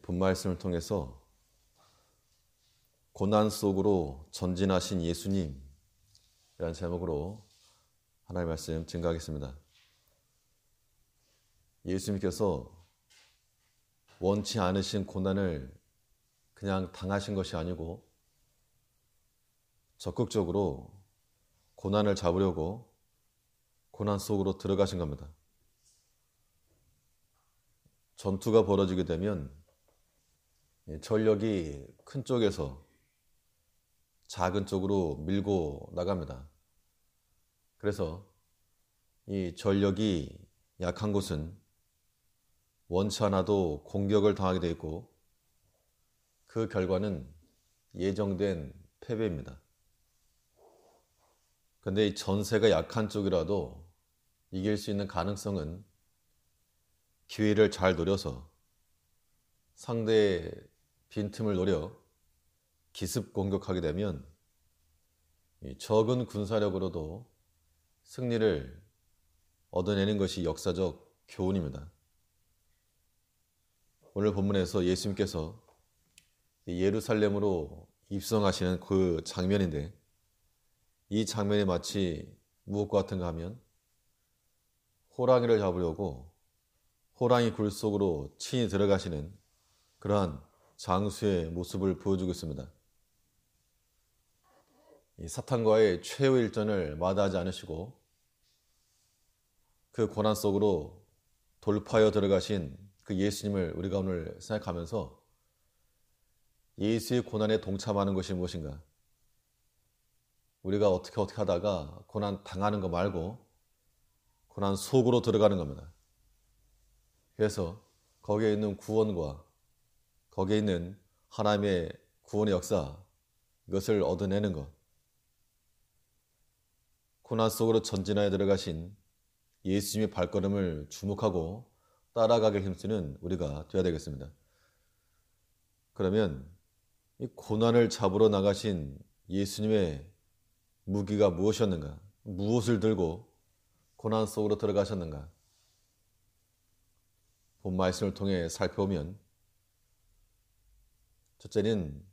본 말씀을 통해서 고난 속으로 전진하신 예수님이라는 제목으로 하나님의 말씀 증거하겠습니다. 예수님께서 원치 않으신 고난을 그냥 당하신 것이 아니고 적극적으로 고난을 잡으려고 고난 속으로 들어가신 겁니다. 전투가 벌어지게 되면 전력이 큰 쪽에서 작은 쪽으로 밀고 나갑니다. 그래서 이 전력이 약한 곳은 원치 않아도 공격을 당하게 되어 있고 그 결과는 예정된 패배입니다. 그런데 이 전세가 약한 쪽이라도 이길 수 있는 가능성은 기회를 잘 노려서 상대의 빈틈을 노려 기습 공격하게 되면 적은 군사력으로도 승리를 얻어내는 것이 역사적 교훈입니다. 오늘 본문에서 예수님께서 예루살렘으로 입성하시는 그 장면인데, 이 장면이 마치 무엇과 같은가 하면 호랑이를 잡으려고 호랑이 굴 속으로 친히 들어가시는 그러한 장수의 모습을 보여주고 있습니다. 이 사탄과의 최후의 일전을 마다하지 않으시고 그 고난 속으로 돌파하여 들어가신 그 예수님을 우리가 오늘 생각하면서 예수의 고난에 동참하는 것이 무엇인가? 우리가 어떻게 하다가 고난 당하는 거 말고 고난 속으로 들어가는 겁니다. 그래서 거기에 있는 구원과 거기에 있는 하나님의 구원의 역사, 이것을 얻어내는 것, 고난 속으로 전진하여 들어가신 예수님의 발걸음을 주목하고 따라가길 힘쓰는 우리가 되어야 되겠습니다. 그러면 이 고난을 잡으러 나가신 예수님의 무기가 무엇이었는가? 무엇을 들고 고난 속으로 들어가셨는가? 본 말씀을 통해 살펴보면 첫째는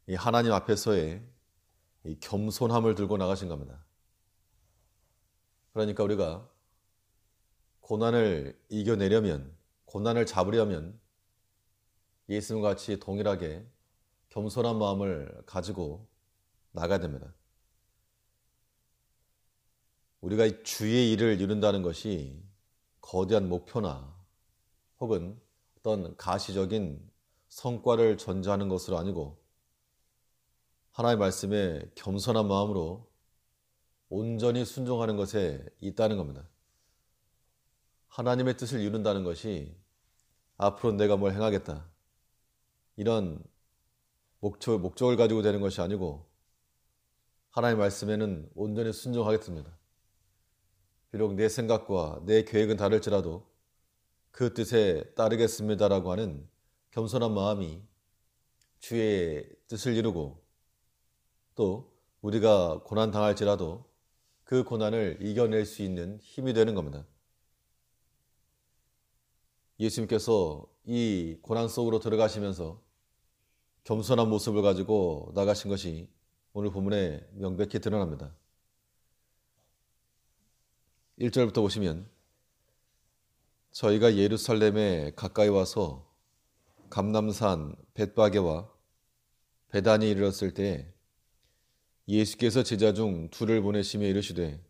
이 하나님 앞에서의 이 겸손함을 들고 나가신 겁니다. 그러니까 우리가 고난을 이겨내려면, 고난을 잡으려면 예수님과 같이 동일하게 겸손한 마음을 가지고 나가야 됩니다. 우리가 이 주의 일을 이룬다는 것이 거대한 목표나 혹은 어떤 가시적인 성과를 전제하는 것으로 아니고 하나님의 말씀에 겸손한 마음으로 온전히 순종하는 것에 있다는 겁니다. 하나님의 뜻을 이룬다는 것이 앞으로 내가 뭘 행하겠다, 이런 목적을 가지고 되는 것이 아니고 하나님의 말씀에는 온전히 순종하겠습니다. 비록 내 생각과 내 계획은 다를지라도 그 뜻에 따르겠습니다라고 하는 겸손한 마음이 주의 뜻을 이루고 또 우리가 고난 당할지라도 그 고난을 이겨낼 수 있는 힘이 되는 겁니다. 예수님께서 이 고난 속으로 들어가시면서 겸손한 모습을 가지고 나가신 것이 오늘 본문에 명백히 드러납니다. 1절부터 보시면 저희가 예루살렘에 가까이 와서 감람산 벳바게와 베다니에 이르렀을 때 예수께서 제자 중 둘을 보내시며 이르시되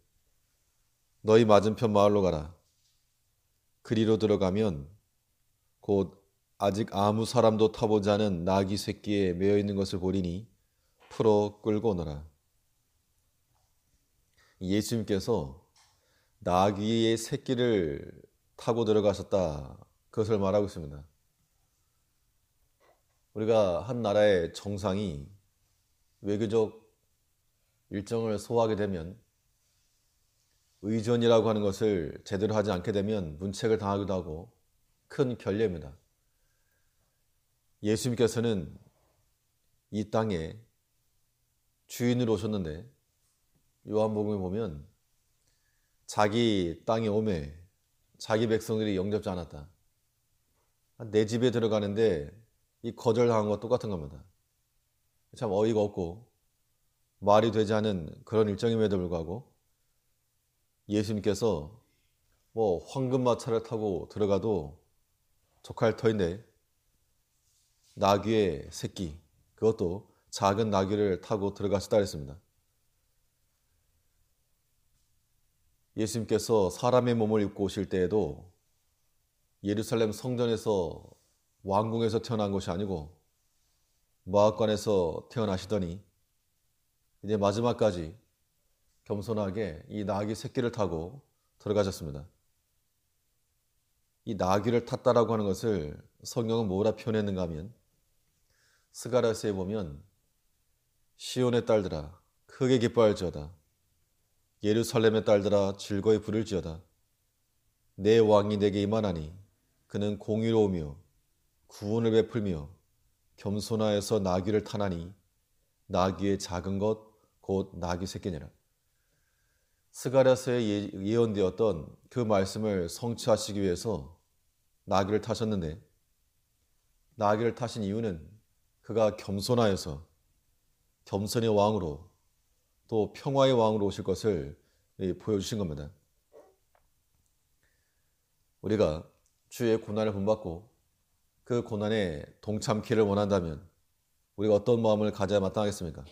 너희 맞은편 마을로 가라. 그리로 들어가면 곧 아직 아무 사람도 타보지 않은 나귀 새끼에 매어 있는 것을 보리니 풀어 끌고 오너라. 예수님께서 나귀의 새끼를 타고 들어가셨다, 그것을 말하고 있습니다. 우리가 한 나라의 정상이 외교적 일정을 소화하게 되면 의전이라고 하는 것을 제대로 하지 않게 되면 문책을 당하기도 하고 큰 결례입니다. 예수님께서는 이 땅에 주인으로 오셨는데 요한복음에 보면 자기 땅에 오매 자기 백성들이 영접지 않았다. 내 집에 들어가는데 이 거절당한 것 똑같은 겁니다. 참 어이가 없고 말이 되지 않은 그런 일정임에도 불구하고 예수님께서 뭐 황금마차를 타고 들어가도 족할 터인데 나귀의 새끼, 그것도 작은 나귀를 타고 들어가시다 했습니다. 예수님께서 사람의 몸을 입고 오실 때에도 예루살렘 성전에서 왕궁에서 태어난 것이 아니고 마앗간에서 태어나시더니 이제 마지막까지 겸손하게 이 나귀 새끼를 타고 들어가셨습니다. 이 나귀를 탔다라고 하는 것을 성경은 뭐라 표현했는가 하면 스가랴서에 보면 시온의 딸들아 크게 기뻐할지어다 예루살렘의 딸들아 즐거이 부를지어다 내 왕이 내게 임하나니 그는 공의로우며 구원을 베풀며 겸손하여서 나귀를 타나니 나귀의 작은 것 곧 나귀 새끼니라. 스가랴서에 예언되었던 그 말씀을 성취하시기 위해서 나귀를 타셨는데 나귀를 타신 이유는 그가 겸손하여서 겸손의 왕으로 또 평화의 왕으로 오실 것을 보여주신 겁니다. 우리가 주의 고난을 본받고 그 고난에 동참키를 원한다면 우리가 어떤 마음을 가져야 마땅하겠습니까?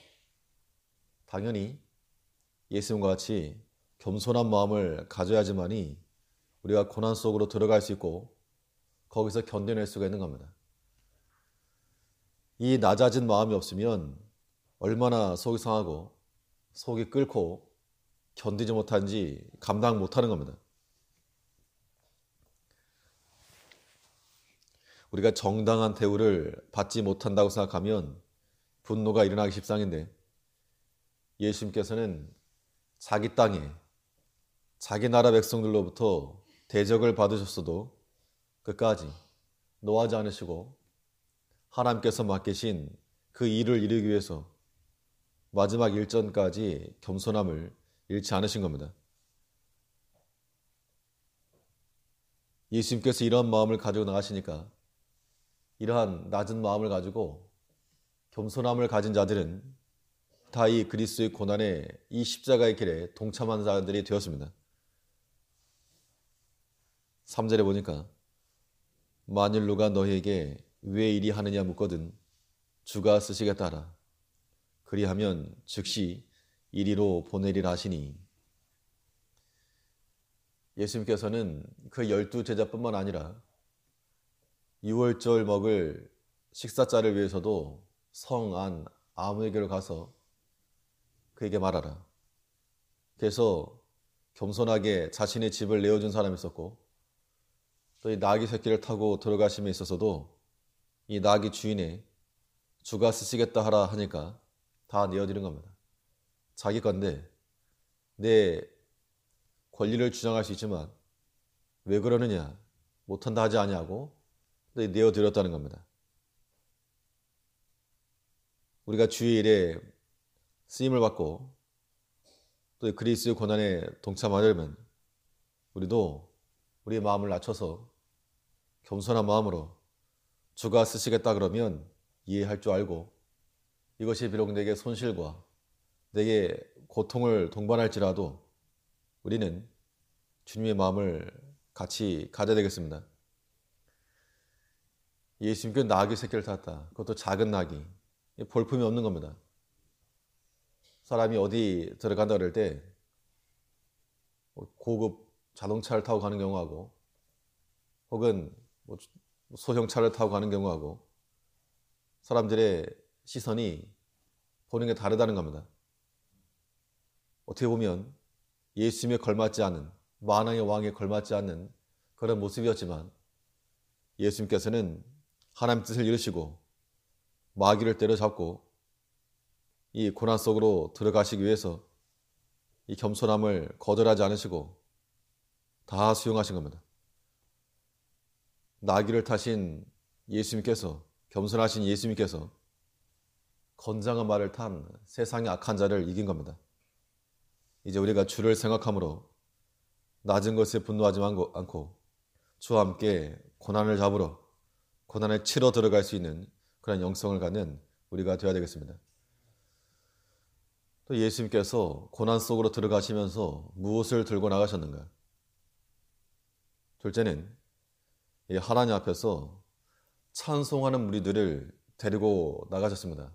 당연히 예수님과 같이 겸손한 마음을 가져야지만이 우리가 고난 속으로 들어갈 수 있고 거기서 견뎌낼 수가 있는 겁니다. 이 낮아진 마음이 없으면 얼마나 속이 상하고 속이 끓고 견디지 못한지 감당 못하는 겁니다. 우리가 정당한 대우를 받지 못한다고 생각하면 분노가 일어나기 십상인데 예수님께서는 자기 땅에 자기 나라 백성들로부터 대적을 받으셨어도 끝까지 노하지 않으시고 하나님께서 맡기신 그 일을 이루기 위해서 마지막 일전까지 겸손함을 잃지 않으신 겁니다. 예수님께서 이러한 마음을 가지고 나가시니까 이러한 낮은 마음을 가지고 겸손함을 가진 자들은 다 이 그리스도의 고난에 이 십자가의 길에 동참한 자들이 되었습니다. 3절에 보니까 만일 누가 너희에게 왜 이리 하느냐 묻거든 주가 쓰시겠다 하라. 그리하면 즉시 이리로 보내리라 하시니 예수님께서는 그 12제자뿐만 아니라 6월절 먹을 식사자를 위해서도 성 안 아무에게로 가서 그에게 말하라. 그래서 겸손하게 자신의 집을 내어준 사람이 있었고 또 이 나귀 새끼를 타고 들어가심에 있어서도 이 나귀 주인의 주가 쓰시겠다 하라 하니까 다 내어드린 겁니다. 자기 건데 내 권리를 주장할 수 있지만 왜 그러느냐 못한다 하지 아니하고 내어드렸다는 겁니다. 우리가 주의 일에 쓰임을 받고 또 그리스도의 고난에 동참하려면 우리도 우리의 마음을 낮춰서 겸손한 마음으로 주가 쓰시겠다 그러면 이해할 줄 알고 이것이 비록 내게 손실과 내게 고통을 동반할지라도 우리는 주님의 마음을 같이 가져야 되겠습니다. 예수님께 나귀 새끼를 탔다. 그것도 작은 나귀. 볼품이 없는 겁니다. 사람이 어디 들어간다 그럴 때 고급 자동차를 타고 가는 경우하고 혹은 소형차를 타고 가는 경우하고 사람들의 시선이 보는 게 다르다는 겁니다. 어떻게 보면 예수님에 걸맞지 않은 만왕의 왕에 걸맞지 않는 그런 모습이었지만 예수님께서는 하나님 뜻을 이루시고 마귀를 때려잡고 이 고난 속으로 들어가시기 위해서 이 겸손함을 거절하지 않으시고 다 수용하신 겁니다. 나귀를 타신 예수님께서 겸손하신 예수님께서 건장한 말을 탄 세상의 악한 자를 이긴 겁니다. 이제 우리가 주를 생각함으로 낮은 것에 분노하지 않고 주와 함께 고난을 잡으러 고난을 치러 들어갈 수 있는 그런 영성을 갖는 우리가 되어야 되겠습니다. 또 예수님께서 고난 속으로 들어가시면서 무엇을 들고 나가셨는가? 둘째는 이 하나님 앞에서 찬송하는 무리들을 데리고 나가셨습니다.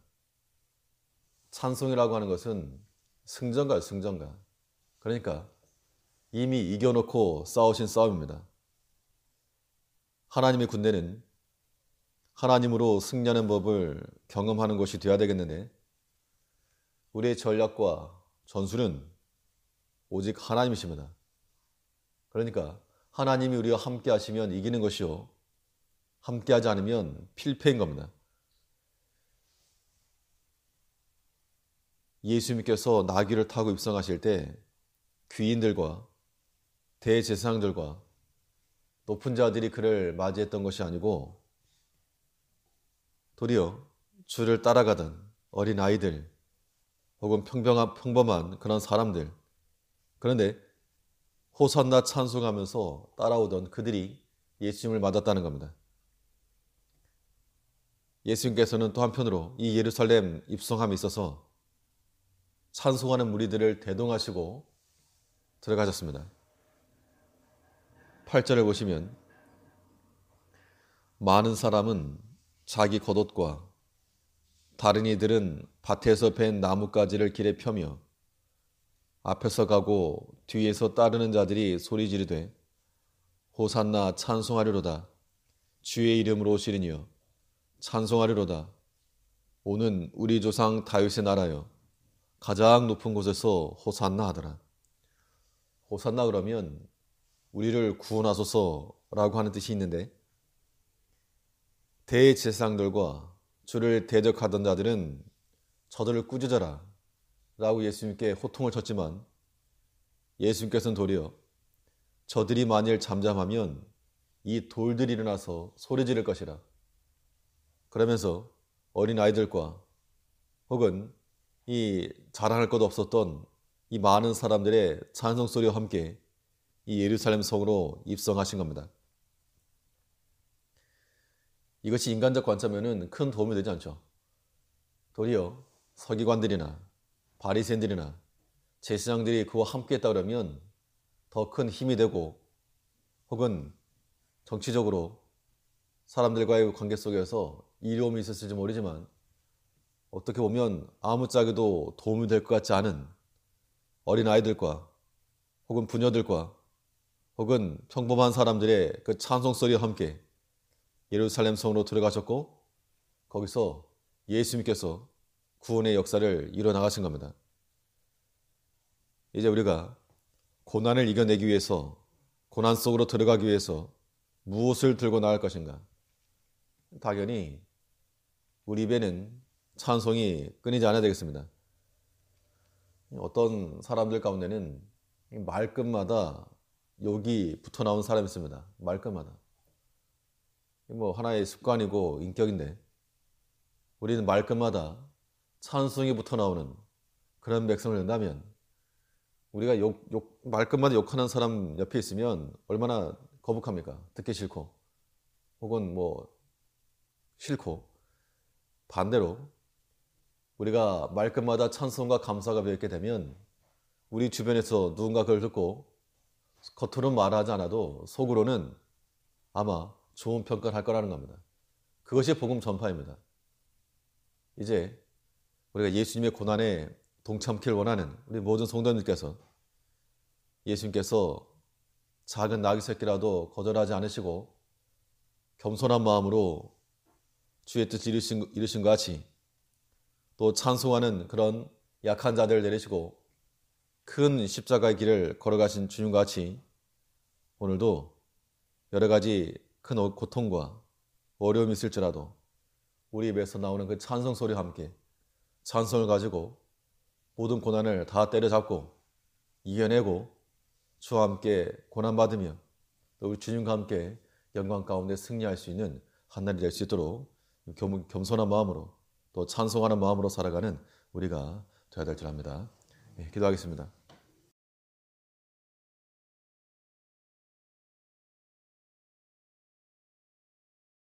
찬송이라고 하는 것은 승전가예요, 승전가. 그러니까 이미 이겨놓고 싸우신 싸움입니다. 하나님의 군대는 하나님으로 승리하는 법을 경험하는 것이 되어야 되겠는데, 우리의 전략과 전술은 오직 하나님이십니다. 그러니까 하나님이 우리와 함께 하시면 이기는 것이요, 함께 하지 않으면 필패인 겁니다. 예수님께서 나귀를 타고 입성하실 때 귀인들과 대제사장들과 높은 자들이 그를 맞이했던 것이 아니고 도리어 주를 따라가던 어린 아이들 혹은 평범한 그런 사람들, 그런데 호산나 찬송하면서 따라오던 그들이 예수님을 맞았다는 겁니다. 예수님께서는 또 한편으로 이 예루살렘 입성함에 있어서 찬송하는 무리들을 대동하시고 들어가셨습니다. 8절을 보시면 많은 사람은 자기 겉옷과 다른 이들은 밭에서 벤 나뭇가지를 길에 펴며 앞에서 가고 뒤에서 따르는 자들이 소리 지르되 호산나 찬송하리로다. 주의 이름으로 오시리니여 찬송하리로다. 오는 우리 조상 다윗의 나라여 가장 높은 곳에서 호산나 하더라. 호산나 그러면 우리를 구원하소서라고 하는 뜻이 있는데, 대제사장들과 주를 대적하던 자들은 저들을 꾸짖어라 라고 예수님께 호통을 쳤지만, 예수님께서는 도리어 저들이 만일 잠잠하면 이 돌들이 일어나서 소리 지를 것이라. 그러면서 어린 아이들과 혹은 이 자랑할 것 없었던 이 많은 사람들의 찬송 소리와 함께 이 예루살렘 성으로 입성하신 겁니다. 이것이 인간적 관점에는 큰 도움이 되지 않죠. 도리어 서기관들이나 바리새인들이나 제사장들이 그와 함께 했다 그러면 더 큰 힘이 되고, 혹은 정치적으로 사람들과의 관계 속에서 이로움이 있었을지 모르지만 어떻게 보면 아무짝에도 도움이 될 것 같지 않은 어린 아이들과 혹은 부녀들과 혹은 평범한 사람들의 그 찬송 소리와 함께 예루살렘 성으로 들어가셨고, 거기서 예수님께서 구원의 역사를 이뤄나가신 겁니다. 이제 우리가 고난을 이겨내기 위해서, 고난 속으로 들어가기 위해서 무엇을 들고 나갈 것인가? 당연히 우리 입에는 찬송이 끊이지 않아야 되겠습니다. 어떤 사람들 가운데는 말끝마다 욕이 붙어 나온 사람이 있습니다. 말끝마다. 하나의 습관이고 인격인데, 우리는 말끝마다 찬송이 붙어 나오는 그런 백성을 된다면, 우리가 말끝마다 욕하는 사람 옆에 있으면 얼마나 거북합니까? 듣기 싫고, 혹은 싫고. 반대로 우리가 말끝마다 찬송과 감사가 배었게 되면 우리 주변에서 누군가 그걸 듣고 겉으로는 말하지 않아도 속으로는 아마 좋은 평가를 할 거라는 겁니다. 그것이 복음 전파입니다. 이제 우리가 예수님의 고난에 동참키를 원하는 우리 모든 성도님들께서 예수님께서 작은 나귀 새끼라도 거절하지 않으시고 겸손한 마음으로 주의 뜻을 이루신 것 같이, 또 찬송하는 그런 약한 자들을 내리시고 큰 십자가의 길을 걸어가신 주님과 같이, 오늘도 여러 가지 큰 고통과 어려움이 있을지라도 우리 입에서 나오는 그 찬송 소리와 함께 찬송을 가지고 모든 고난을 다 때려잡고 이겨내고 주와 함께 고난받으며 또 우리 주님과 함께 영광 가운데 승리할 수 있는 한 날이 될 수 있도록 겸손한 마음으로 또 찬송하는 마음으로 살아가는 우리가 되어야 될 줄 압니다. 기도하겠습니다.